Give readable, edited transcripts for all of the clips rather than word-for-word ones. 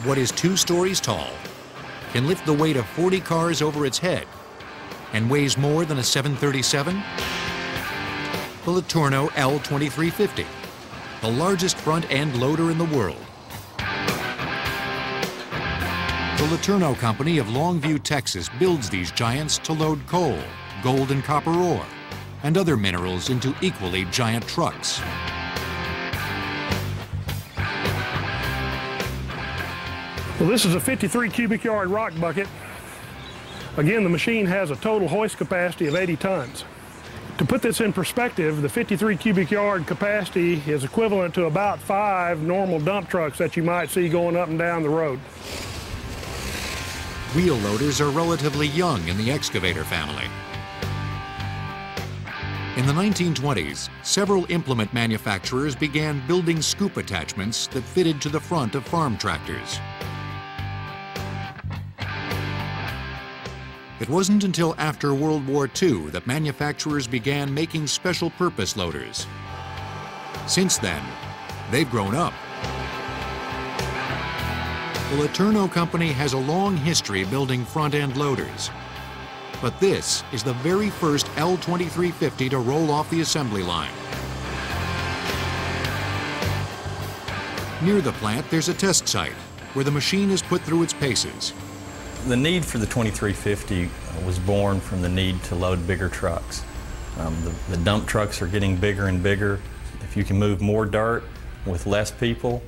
what is 2 stories tall, can lift the weight of 40 cars over its head, and weighs more than a 737? The Letourneau L2350, the largest front-end loader in the world. The Letourneau Company of Longview, Texas builds these giants to load coal, gold and copper ore, and other minerals into equally giant trucks. Well, this is a 53 cubic yard rock bucket. Again, the machine has a total hoist capacity of 80 tons. To put this in perspective, the 53 cubic yard capacity is equivalent to about 5 normal dump trucks that you might see going up and down the road. Wheel loaders are relatively young in the excavator family. In the 1920s, several implement manufacturers began building scoop attachments that fitted to the front of farm tractors. It wasn't until after World War II that manufacturers began making special purpose loaders. Since then, they've grown up. The Letourneau Company has a long history building front-end loaders. But this is the very first L2350 to roll off the assembly line. Near the plant, there's a test site where the machine is put through its paces. The need for the 2350 was born from the need to load bigger trucks. The dump trucks are getting bigger and bigger. If you can move more dirt with less people,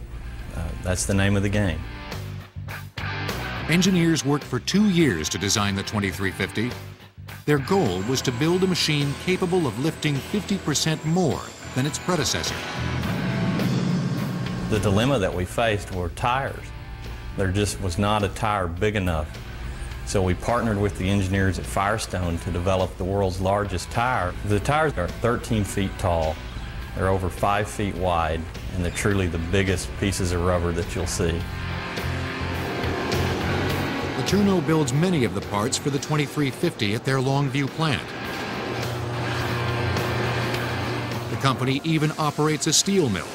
that's the name of the game. Engineers worked for 2 years to design the 2350. Their goal was to build a machine capable of lifting 50% more than its predecessor. The dilemma that we faced were tires. There just was not a tire big enough. So we partnered with the engineers at Firestone to develop the world's largest tire. The tires are 13 feet tall, they're over 5 feet wide, and they're truly the biggest pieces of rubber that you'll see. Letourneau builds many of the parts for the 2350 at their Longview plant. The company even operates a steel mill.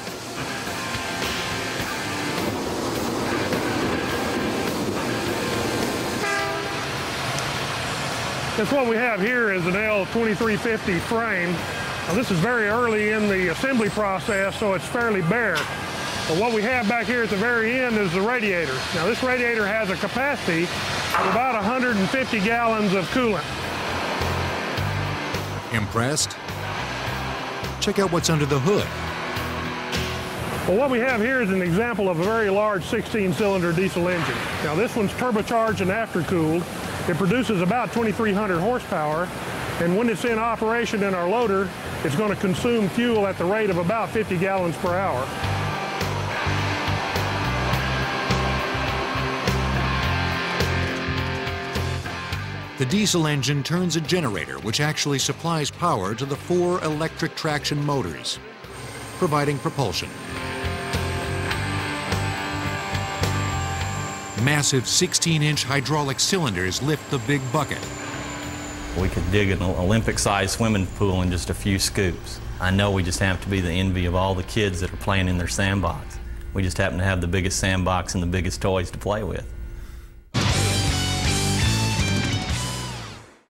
That's what we have here is an L2350 frame. Now, this is very early in the assembly process, so it's fairly bare. But what we have back here at the very end is the radiator. Now, this radiator has a capacity of about 150 gallons of coolant. Impressed? Check out what's under the hood. Well, what we have here is an example of a very large 16-cylinder diesel engine. Now, this one's turbocharged and after-cooled. It produces about 2,300 horsepower, and when it's in operation in our loader, it's going to consume fuel at the rate of about 50 gallons per hour. The diesel engine turns a generator which actually supplies power to the 4 electric traction motors, providing propulsion. Massive 16-inch hydraulic cylinders lift the big bucket. We could dig an Olympic-sized swimming pool in just a few scoops. I know we just have to be the envy of all the kids that are playing in their sandbox. We just happen to have the biggest sandbox and the biggest toys to play with.